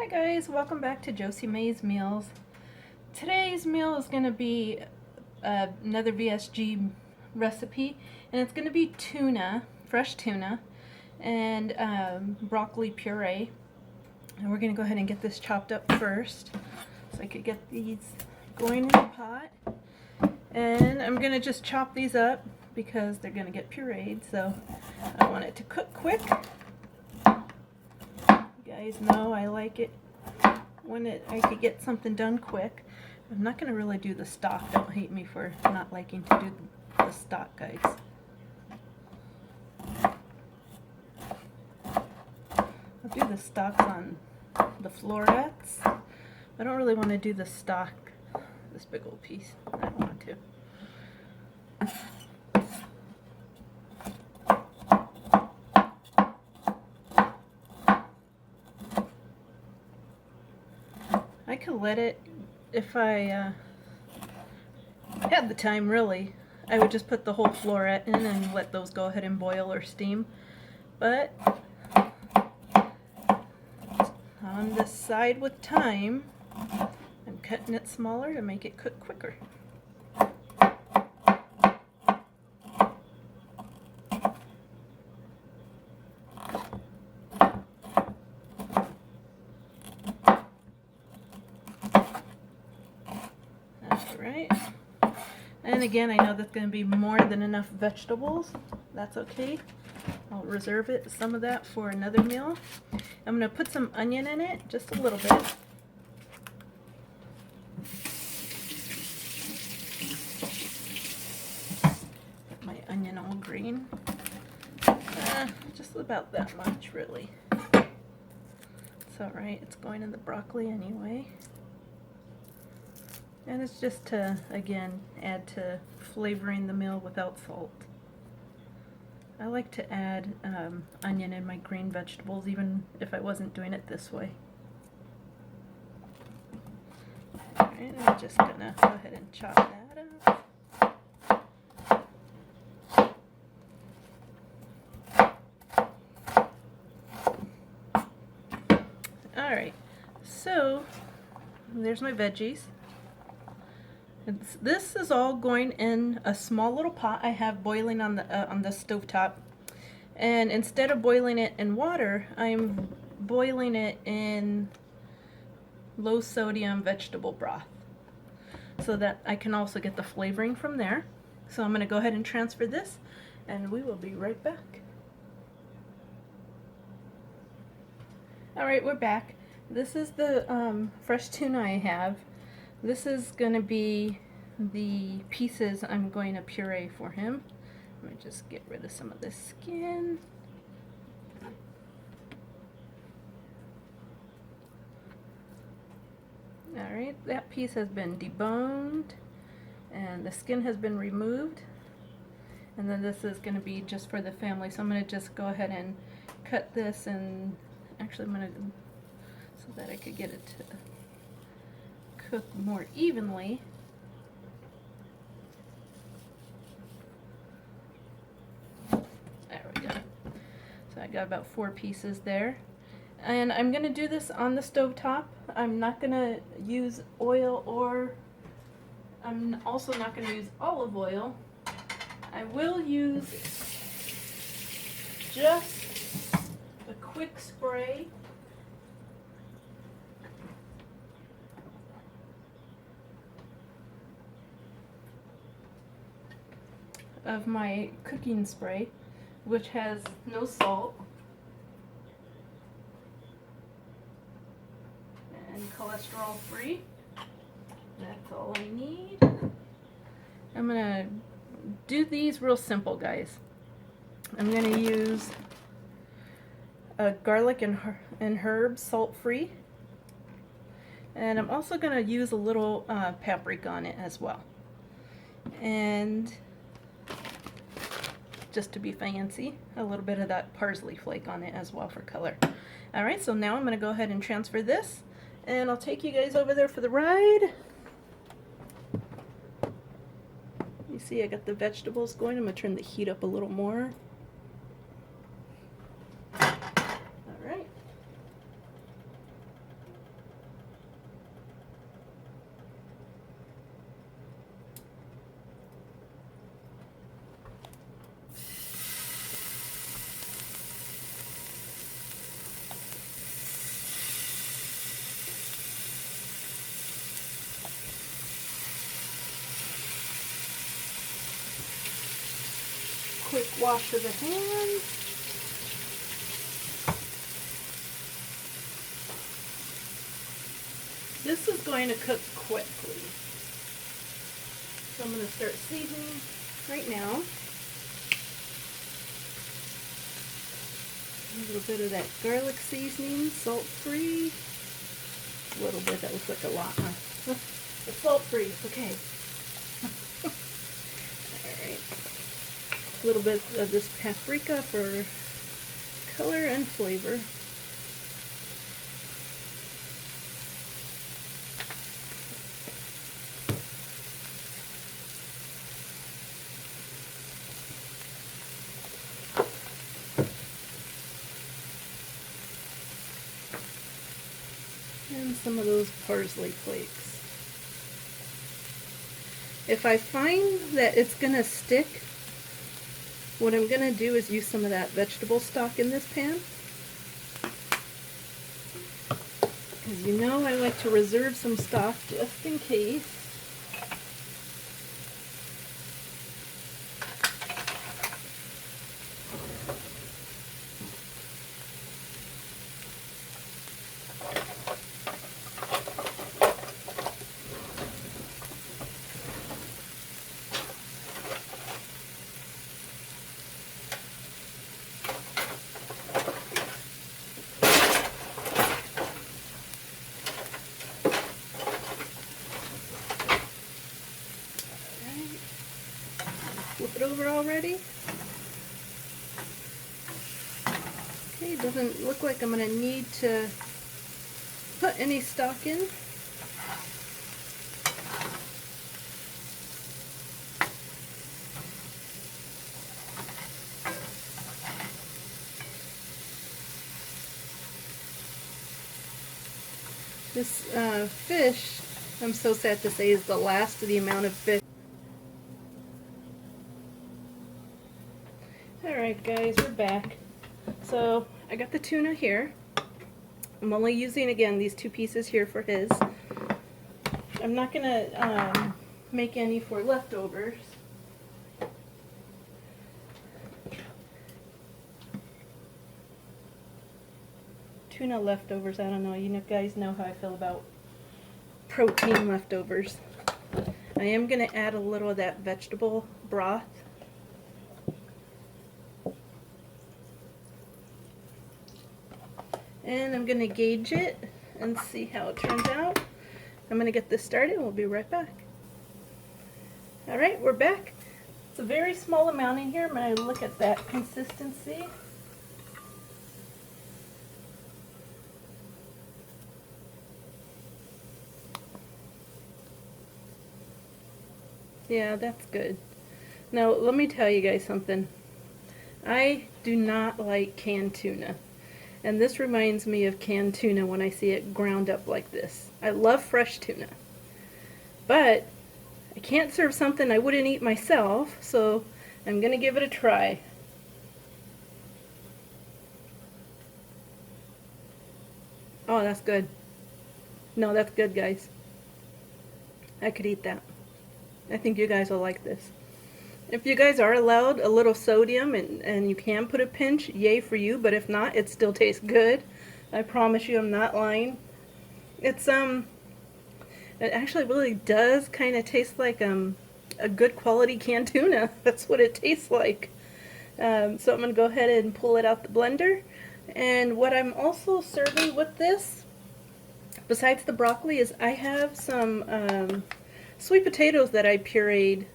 Hi guys, welcome back to Josie Mae's Meals. Today's meal is going to be another VSG recipe, and it's going to be tuna, fresh tuna, and broccoli puree. And we're going to go ahead and get this chopped up first, so I could get these going in the pot. And I'm going to just chop these up because they're going to get pureed, so I want it to cook quick. You guys know I like it when I could get something done quick. I'm not going to really do the stock. Don't hate me for not liking to do the stock, guys. I'll do the stocks on the florets. I don't really want to do the stock, this big old piece. I don't want to. I could let it, if I had the time really, I would just put the whole floret in and let those go ahead and boil or steam. But on this side with time, I'm cutting it smaller to make it cook quicker. Right, and again, I know that's going to be more than enough vegetables. That's okay. I'll reserve it, some of that, for another meal. I'm going to put some onion in it, just a little bit. Get my onion all green. Just about that much, really. It's alright, it's going in the broccoli anyway. And it's just to, again, add to flavoring the meal without salt. I like to add onion in my green vegetables, even if I wasn't doing it this way. Alright, I'm just going to go ahead and chop that up. Alright, so there's my veggies. This is all going in a small little pot I have boiling on the stovetop, and instead of boiling it in water, I'm boiling it in low sodium vegetable broth, so that I can also get the flavoring from there. So I'm going to go ahead and transfer this, and we will be right back. Alright, we're back. This is the fresh tuna I have. This is going to be the pieces I'm going to puree for him. Let me just get rid of some of this skin. Alright, that piece has been deboned and the skin has been removed. And then this is going to be just for the family. So I'm going to just go ahead and cut this, and actually I'm going to, so that I could get it to cook more evenly. There we go. So I got about 4 pieces there. And I'm going to do this on the stovetop. I'm not going to use oil, or I'm also not going to use olive oil. I will use just a quick spray of my cooking spray, which has no salt and cholesterol free. That's all I need. I'm gonna do these real simple, guys. I'm gonna use a garlic and herbs, salt free, and I'm also gonna use a little paprika on it as well, and just to be fancy, a little bit of that parsley flake on it as well for color. Alright, so now I'm going to go ahead and transfer this, and I'll take you guys over there for the ride. You see I got the vegetables going. I'm going to turn the heat up a little more. Alright. quick wash of the hands. This is going to cook quickly. So I'm going to start seasoning right now. A little bit of that garlic seasoning, salt-free. A little bit, that looks like a lot, huh? It's salt-free, it's okay. Alright. A little bit of this paprika for color and flavor. And some of those parsley flakes. If I find that it's going to stick, what I'm going to do is use some of that vegetable stock in this pan. Because you know I like to reserve some stock just in case. Flip it over already. Okay, doesn't look like I'm going to need to put any stock in. This fish, I'm so sad to say, is the last of the amount of fish. Alright guys, we're back. So I got the tuna here. I'm only using, again, these 2 pieces here for his. I'm not going to make any for leftovers. Tuna leftovers, I don't know. You guys know how I feel about protein leftovers. I am going to add a little of that vegetable broth. And I'm going to gauge it and see how it turns out. I'm going to get this started and we'll be right back. Alright, we're back. It's a very small amount in here. I'm going to look at that consistency. Yeah, that's good. Now, let me tell you guys something. I do not like canned tuna. And this reminds me of canned tuna when I see it ground up like this. I love fresh tuna. But I can't serve something I wouldn't eat myself, so I'm going to give it a try. Oh, that's good. No, that's good, guys. I could eat that. I think you guys will like this. If you guys are allowed a little sodium and you can put a pinch, yay for you, but if not, it still tastes good. I promise you, I'm not lying. It's it actually really does kind of taste like a good quality canned tuna. That's what it tastes like. So I'm going to go ahead and pull it out the blender. And what I'm also serving with this, besides the broccoli, is I have some sweet potatoes that I pureed.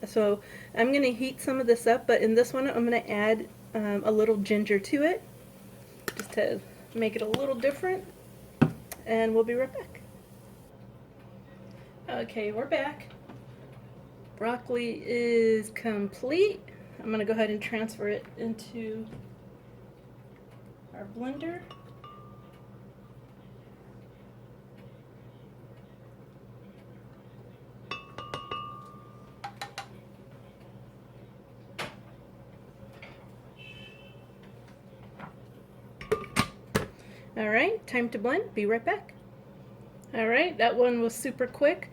So I'm going to heat some of this up, but in this one I'm going to add a little ginger to it, just to make it a little different, and we'll be right back. Okay, we're back. Broccoli is complete. I'm going to go ahead and transfer it into our blender. Alright, time to blend. Be right back. Alright, that one was super quick.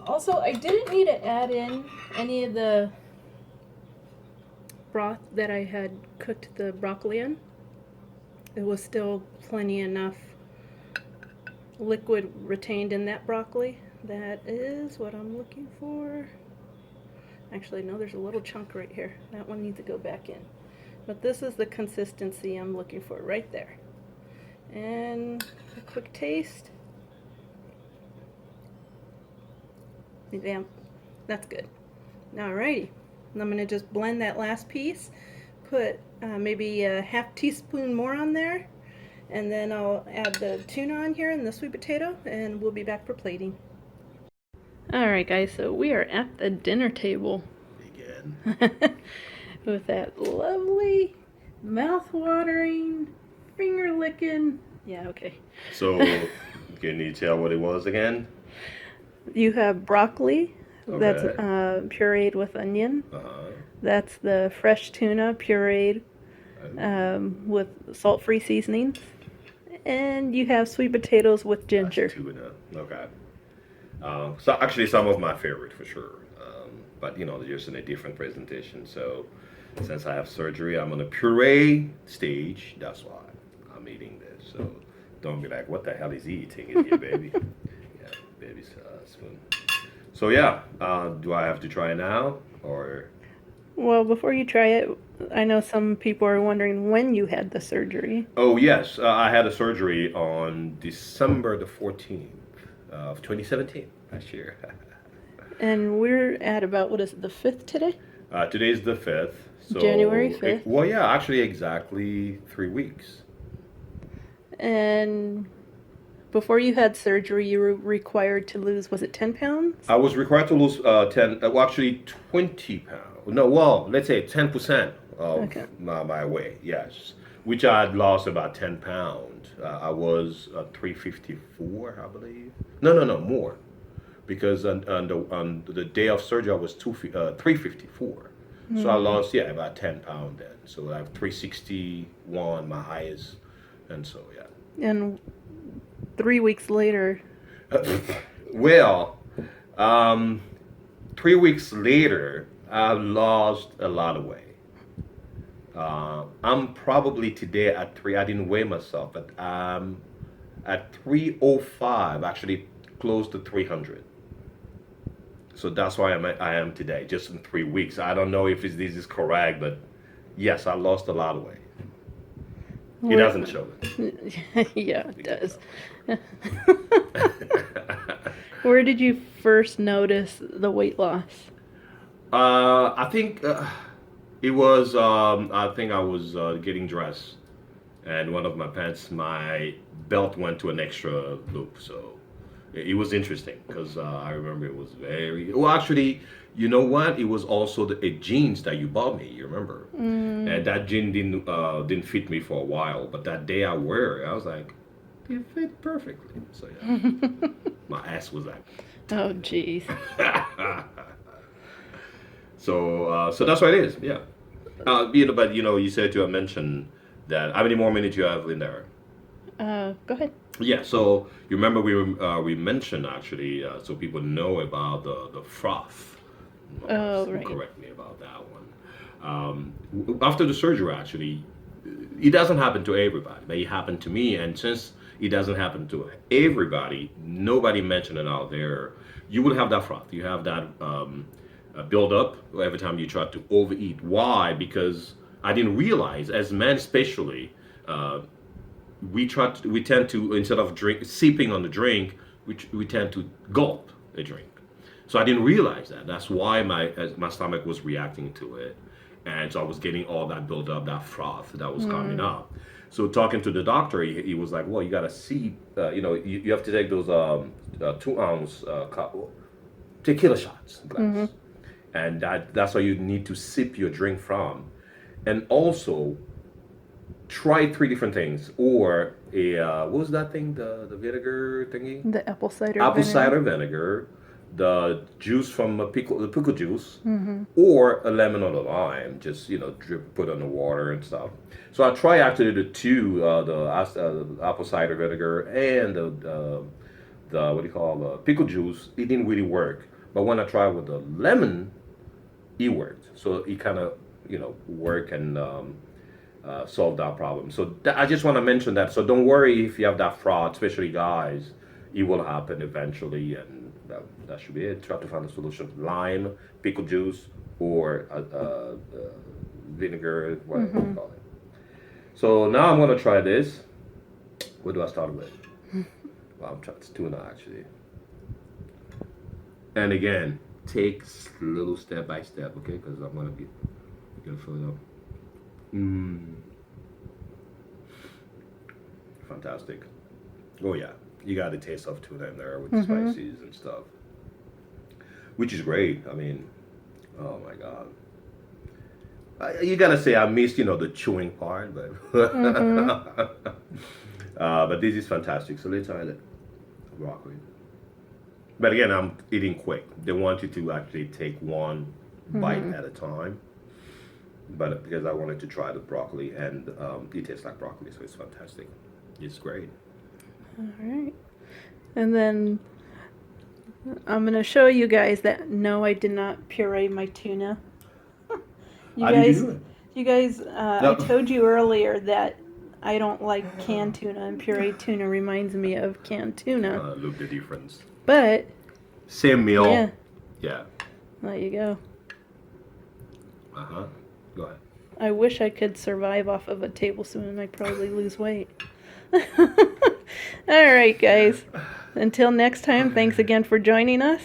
Also, I didn't need to add in any of the broth that I had cooked the broccoli in. It was still plenty enough liquid retained in that broccoli. That is what I'm looking for. Actually, no, there's a little chunk right here. That one needs to go back in. But this is the consistency I'm looking for right there. And a quick taste. Damn, that's good. Alrighty, and I'm gonna just blend that last piece, put maybe a half teaspoon more on there, and then I'll add the tuna on here and the sweet potato, and we'll be back for plating. Alright guys, so we are at the dinner table. Again. With that lovely, mouth-watering, finger-licking, yeah, okay. So, can you tell what it was again? You have broccoli, Okay. that's pureed with onion. That's the fresh tuna pureed with salt-free seasonings. And you have sweet potatoes with ginger. That's tuna. Okay. So actually some of my favorite for sure. But you know, just in a different presentation. So since I have surgery, I'm on a puree stage. That's why I'm eating this. So don't be like, what the hell is he eating? Is he a baby? Yeah, baby's spoon. So yeah, do I have to try now or? Well, before you try it, I know some people are wondering when you had the surgery. Oh yes, I had a surgery on December the 14th of 2017 last year. And we're at about, what is it, the 5th today? Today's the 5th. So January 5th? Well, yeah, actually exactly 3 weeks. And before you had surgery, you were required to lose, was it 10 pounds? I was required to lose 20 pounds. No, well, let's say 10% of my weight, yes. Which I had lost about 10 pounds. I was 354, I believe. No, more. Because on the day of surgery, I was 354. So I lost, about 10 pounds then. So I have 361, my highest. And so, yeah. And 3 weeks later. Well, 3 weeks later, I lost a lot of weight. I'm probably today at I didn't weigh myself, but I'm at 305, actually close to 300. So that's why I am today, just in 3 weeks. I don't know if this is correct, but yes, I lost a lot of weight. It doesn't show it. Yeah, it does. Where did you first notice the weight loss? I think it was, I think I was getting dressed, and one of my pants, my belt went to an extra loop, so it was interesting, because I remember it was very, well actually, you know what, it was also a jeans that you bought me, you remember? And that jean didn't fit me for a while, but that day I wear it, I was like, it fit perfectly, so yeah. My ass was like, oh jeez. So that's what it is, yeah. But you said you have mentioned that. How many more minutes you have in there? Go ahead. Yeah. So you remember we mentioned actually, so people know about the froth. Oh, right. Correct me about that one. After the surgery, actually, it doesn't happen to everybody, but it happened to me, and since it doesn't happen to everybody, nobody mentioned it out there. You will have that froth. You have that. Build up every time you try to overeat. Why? Because I didn't realize, as men especially, we tend to, instead of sipping on the drink, we tend to gulp a drink. So I didn't realize that. That's why my stomach was reacting to it, and so I was getting all that build up, that froth that was coming up. So talking to the doctor, he was like, "Well, you gotta see, you have to take those 2-ounce tequila shots glass." And that's why you need to sip your drink from. And also, try 3 different things. Or what was that thing, the vinegar thingy? The apple cider Apple vinegar. cider vinegar, the juice from the pickle juice, or a lemon or a lime, just, put on the water and stuff. So I try actually the 2, the apple cider vinegar and the the pickle juice. It didn't really work. But when I tried with the lemon, it worked. So it kind of, work and solve that problem. So I just want to mention that. So don't worry if you have that fraud, especially guys. It will happen eventually, and that should be it. Try to find a solution: lime, pickle juice, or vinegar, whatever you call it. So now I'm gonna try this. What do I start with? Well, I'm trying tuna actually. And again, take little step by step, okay? Because I'm gonna fill it up. Fantastic. Oh yeah, you got the taste of tuna in there with the spices and stuff, which is great. I mean, oh my god. You gotta say I missed, the chewing part, but but this is fantastic. So let's try the broccoli. But again, I'm eating quick. They want you to actually take one bite at a time. But because I wanted to try the broccoli, and it tastes like broccoli, so it's fantastic. It's great. All right. And then I'm going to show you guys that no, I did not puree my tuna. How did you do it? You guys, I told you earlier that I don't like canned tuna, and pureed tuna reminds me of canned tuna. Look the difference. But same meal. Yeah. Yeah. There you go. Go ahead. I wish I could survive off of a tablespoon, and I'd probably lose weight. All right, guys. Until next time, thanks again for joining us.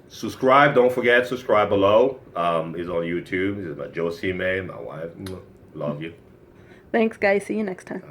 Subscribe. Don't forget, subscribe below. It's on YouTube. This is my Josie May, my wife. Love you. Thanks, guys. See you next time.